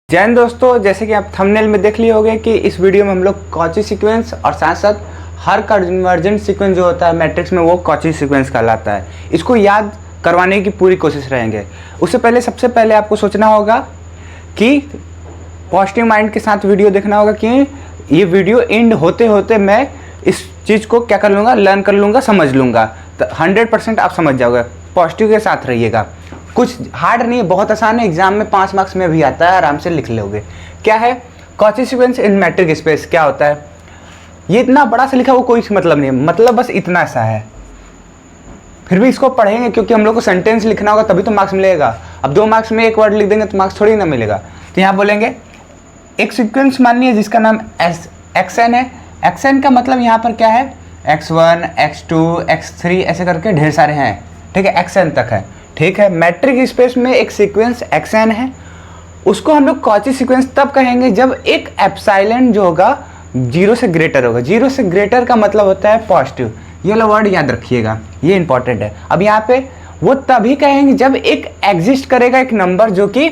जय हिंद दोस्तों, जैसे कि आप थंबनेल में देख लिए होंगे कि इस वीडियो में हम लोग कॉची सीक्वेंस और साथ साथ हर कन्वर्जेंट सीक्वेंस जो होता है मैट्रिक्स में वो कॉची सीक्वेंस कहलाता है। इसको याद करवाने की पूरी कोशिश रहेंगे। उससे पहले सबसे पहले आपको सोचना होगा कि पॉजिटिव माइंड के साथ वीडियो देखना होगा कि ये वीडियो एंड होते होते मैं इस चीज़ को क्या कर लूँगा, लर्न कर लूँगा, समझ लूँगा। तो 100% आप समझ जाओगे। पॉजिटिव के साथ रहिएगा। कुछ हार्ड नहीं है, बहुत आसान है। एग्जाम में 5 मार्क्स में भी आता है, आराम से लिख लोगे। क्या है Cauchy sequence in matric space, क्या होता है? ये इतना बड़ा सा लिखा वो कोई मतलब नहीं है, मतलब बस इतना सा है। फिर भी इसको पढ़ेंगे क्योंकि हम लोग को सेंटेंस लिखना होगा तभी तो मार्क्स मिलेगा। अब 2 मार्क्स में एक वर्ड लिख देंगे तो मार्क्स थोड़ी ना मिलेगा। तो यहाँ बोलेंगे एक सीक्वेंस मान लीजिए जिसका नाम एक्सएन है। एक्सएन का मतलब यहाँ पर क्या है, x1 x2 x3 ऐसे करके ढेर सारे हैं। ठीक है, एक्सएन तक है। ठीक है, मैट्रिक स्पेस में एक सीक्वेंस एक्सएन है, उसको हम लोग कॉची सीक्वेंस तब कहेंगे जब एक एप्सिलॉन जो होगा 0 से ग्रेटर होगा। 0 से ग्रेटर का मतलब होता है पॉजिटिव। ये वाला वर्ड याद रखिएगा, ये इंपॉर्टेंट है। अब यहाँ पे वो तभी कहेंगे जब एक एग्जिस्ट करेगा, एक नंबर जो कि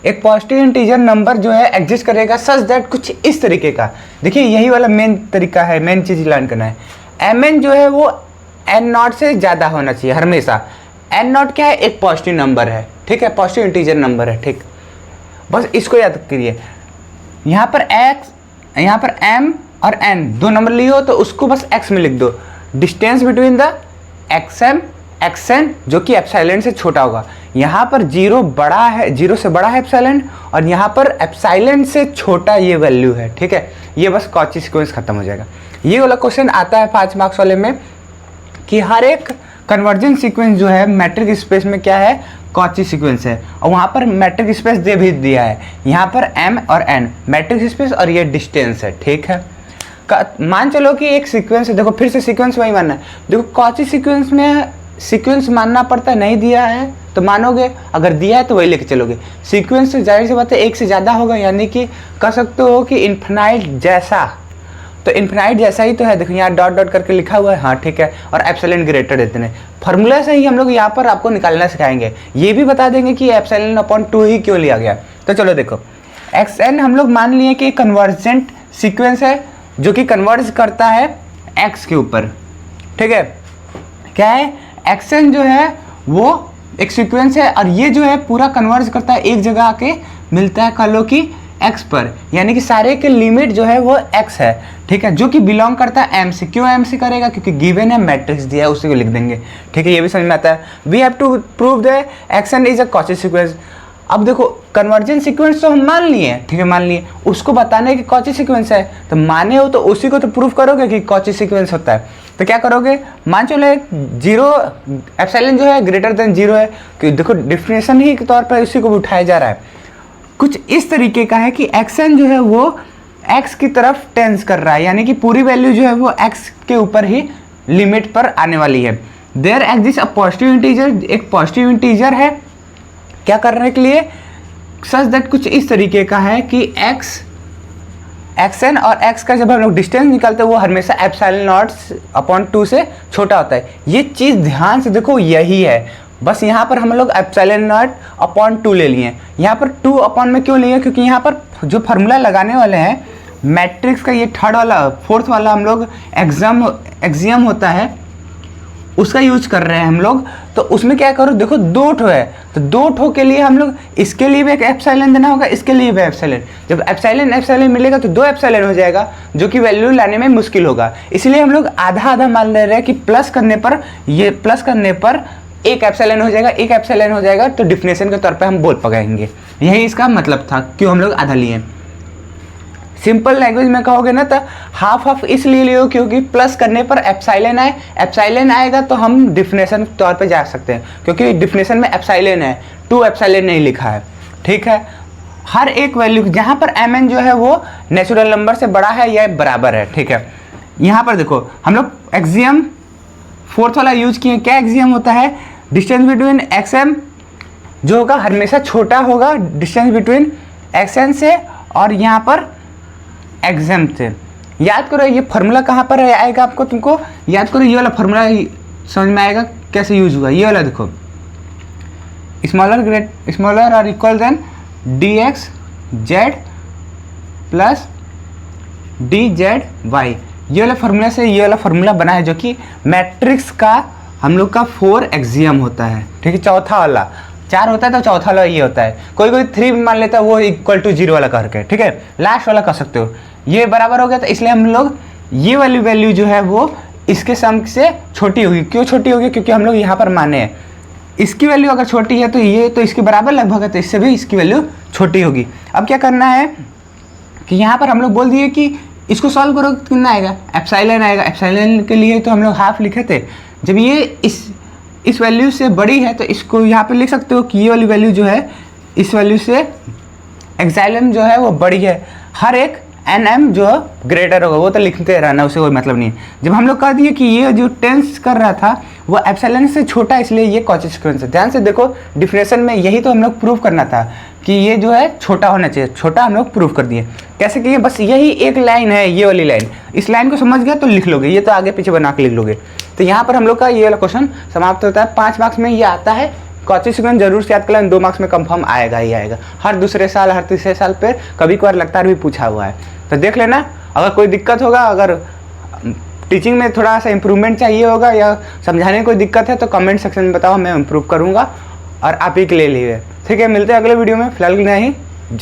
एक पॉजिटिव इंटीजर नंबर जो है एग्जिस्ट करेगा सच दैट कुछ इस तरीके का। देखिए यही वाला मेन तरीका है, मेन चीज़ लर्न करना है। एम जो है वो n0 से ज़्यादा होना चाहिए हमेशा। n0 क्या है, एक पॉजिटिव नंबर है। ठीक है, पॉजिटिव इंटीजर नंबर है। ठीक, बस इसको याद करिए। यहाँ पर x, यहाँ पर m और n दो नंबर लिए हो तो उसको बस x में लिख दो। डिस्टेंस बिटवीन द xn जो कि एप्सिलॉन से छोटा होगा। यहाँ पर 0 बड़ा है, 0 से बड़ा है एप्सिलॉन, और यहाँ पर एप्सिलॉन से छोटा ये वैल्यू है। ठीक है, ये बस कॉची सीक्वेंस खत्म हो जाएगा। ये वाला क्वेश्चन आता है 5 मार्क्स वाले में कि हर एक कन्वर्जेंट सीक्वेंस जो है मैट्रिक स्पेस में क्या है, कॉची सीक्वेंस है। और वहाँ पर मैट्रिक स्पेस दे भी दिया है, यहाँ पर m और n मैट्रिक स्पेस और ये डिस्टेंस है। ठीक है, मान चलो कि एक सीक्वेंस है। देखो फिर से सीक्वेंस वही मानना है। देखो कॉची सीक्वेंस में सीक्वेंस मानना पड़ता है, नहीं दिया है तो मानोगे, अगर दिया है तो वही लेके चलोगे। सीक्वेंस से जाहिर सी बात है एक से ज़्यादा होगा, यानी कि कह सकते हो कि इन्फिनाइट जैसा। तो इन्फिनाइट जैसा ही तो है। देखो यहाँ डॉट डॉट करके लिखा हुआ है, हाँ ठीक है, और एप्सिलॉन ग्रेटर देते हैं। फार्मूला से ही हम लोग यहाँ पर आपको निकालना सिखाएंगे। ये भी बता देंगे कि एप्सिलॉन अपॉन 2 ही क्यों लिया गया। तो चलो देखो, एक्सएन हम लोग मान लिए कि कन्वर्जेंट सीक्वेंस है जो कि कन्वर्ज करता है एक्स के ऊपर। ठीक है, क्या है, एक्सएन जो है वो एक सीक्वेंस है और ये जो है पूरा कन्वर्ज करता है, एक जगह आके मिलता है कह लो कि x पर, यानी कि सारे के लिमिट जो है वो x है। ठीक है, जो कि बिलोंग करता है m से। क्यों m से करेगा, क्योंकि गिवन है, मैट्रिक्स दिया है, उसी को लिख देंगे। ठीक है, ये भी समझ में आता है। We have to prove the x n is a Cauchy sequence. अब देखो कन्वर्जेंट सीक्वेंस तो हम मान लिए, ठीक है, मान लिए, उसको बताने की कॉची सीक्वेंस है तो माने हो तो उसी को तो प्रूव करोगे कि कॉची सीक्वेंस होता है। तो क्या करोगे, मान चलो 0 एप्सिलॉन जो है ग्रेटर देन 0 है, कि देखो डिफिनेशन ही के तौर पर उसी को उठाया जा रहा है। कुछ इस तरीके का है कि एक्सएन जो है वो x की तरफ टेंस कर रहा है, यानी कि पूरी वैल्यू जो है वो x के ऊपर ही लिमिट पर आने वाली है। There exist a positive integer, एक पॉजिटिव इंटीजर है क्या करने के लिए, सच दैट कुछ इस तरीके का है कि एक्सएन और x का जब हम लोग डिस्टेंस निकालते हैं वो हमेशा एप्सिलॉन नॉट अपॉन 2 से छोटा होता है। ये चीज़ ध्यान से देखो, यही है। बस यहाँ पर हम लोग एप्सिलॉन नॉट अपॉन 2 ले लिए। यहाँ पर 2 अपॉन में क्यों लिए, क्योंकि यहाँ पर जो फार्मूला लगाने वाले हैं मैट्रिक्स का, ये फोर्थ वाला हम लोग एक्सियम होता है उसका यूज कर रहे हैं हम लोग। तो उसमें क्या करो, देखो 2 ठो है तो 2 ठो के लिए हम लोग इसके लिए भी एक एप्सिलॉन देना होगा, इसके लिए भी एप्सिलॉन। जब एप्सिलॉन मिलेगा तो 2 एप्सिलॉन हो जाएगा, जो कि वैल्यू लाने में मुश्किल होगा। इसलिए हम लोग आधा आधा मान ले रहे हैं कि प्लस करने पर, ये प्लस करने पर एक एप्सिलॉन हो जाएगा, एक एप्सिलॉन हो जाएगा, तो डिफिनेशन के तौर पे हम बोल पाएंगे। यही इसका मतलब था क्यों हम लोग आधा लिए। सिंपल लैंग्वेज में कहोगे ना तो हाफ इसलिए लियो क्योंकि प्लस करने पर एप्सिलॉन आएगा तो हम डिफिनेशन के तौर पे जा सकते हैं, क्योंकि डिफिनेशन में एप्सिलॉन है, 2 एप्सिलॉन नहीं लिखा है। ठीक है, हर एक वैल्यू जहाँ पर mn जो है वो नेचुरल नंबर से बड़ा है या बराबर है। ठीक है, यहाँ पर देखो हम लोग एक्सियम फोर्थ वाला यूज किए। क्या एक्सियम होता है, डिस्टेंस बिटवीन xm जो होगा हमेशा छोटा होगा डिस्टेंस बिटवीन xn से और यहाँ पर एक्सएम से। याद करो ये फार्मूला कहाँ पर आएगा, आपको तुमको याद करो, ये वाला फार्मूला समझ में आएगा कैसे यूज हुआ। ये वाला देखो, स्मॉलर और equal than dx z plus d z y, ये वाला फार्मूला से ये वाला फार्मूला बना है, जो कि मैट्रिक्स का हम लोग का 4 एक्सियम होता है। ठीक है, चौथा वाला 4 होता है तो चौथा वाला ये होता है। कोई कोई 3 मान लेता है, वो इक्वल टू 0 वाला करके। ठीक है, लास्ट वाला कर सकते हो। ये बराबर हो गया, तो इसलिए हम लोग ये वाली वैल्यू जो है वो इसके सम से छोटी होगी। क्यों छोटी होगी? क्योंकि हम लोग यहाँ पर माने हैं इसकी वैल्यू अगर छोटी है तो ये तो इसके बराबर लगभग है, तो इससे भी इसकी वैल्यू छोटी होगी। अब क्या करना है कि यहाँ पर हम लोग बोल दिए कि इसको सॉल्व करो तो कितना आएगा, एप्सिलॉन आएगा। एप्सिलॉन के लिए तो हम लोग हाफ लिखे थे। जब ये इस वैल्यू से बड़ी है तो इसको यहाँ पे लिख सकते हो कि ये वाली वैल्यू जो है इस वैल्यू से एप्सिलॉन जो है वो बड़ी है। हर एक NM जो ग्रेटर होगा वो तो लिखते रहना, उसे कोई मतलब नहीं है। जब हम लोग कह दिए कि ये जो टेंस कर रहा था वो एप्सिलॉन से छोटा है, इसलिए ये कॉची सीक्वेंस है। ध्यान से देखो, डिफिनेशन में यही तो हम लोग प्रूव करना था कि ये जो है छोटा होना चाहिए। छोटा हम लोग प्रूव कर दिए। कैसे किए? बस यही एक लाइन है, ये वाली लाइन। इस लाइन को समझ गया तो लिख लोगे, ये तो आगे पीछे बना के लिख लोगे। तो यहाँ पर हम लोग का ये वाला क्वेश्चन समाप्त होता है। 5 मार्क्स में ये आता है। कॉची सीक्वेंस जरूर से याद कर लें, 2 मार्क्स में कंफर्म आएगा ही आएगा। हर दूसरे साल, हर तीसरे साल पर कभी कभार लगातार भी पूछा हुआ है, तो देख लेना। अगर कोई दिक्कत होगा, अगर टीचिंग में थोड़ा सा इम्प्रूवमेंट चाहिए होगा या समझाने में कोई दिक्कत है तो कमेंट सेक्शन में बताओ, मैं इम्प्रूव करूँगा और आप ही के ले लिए। ठीक है, मिलते हैं अगले वीडियो में। फिलहाल नहीं।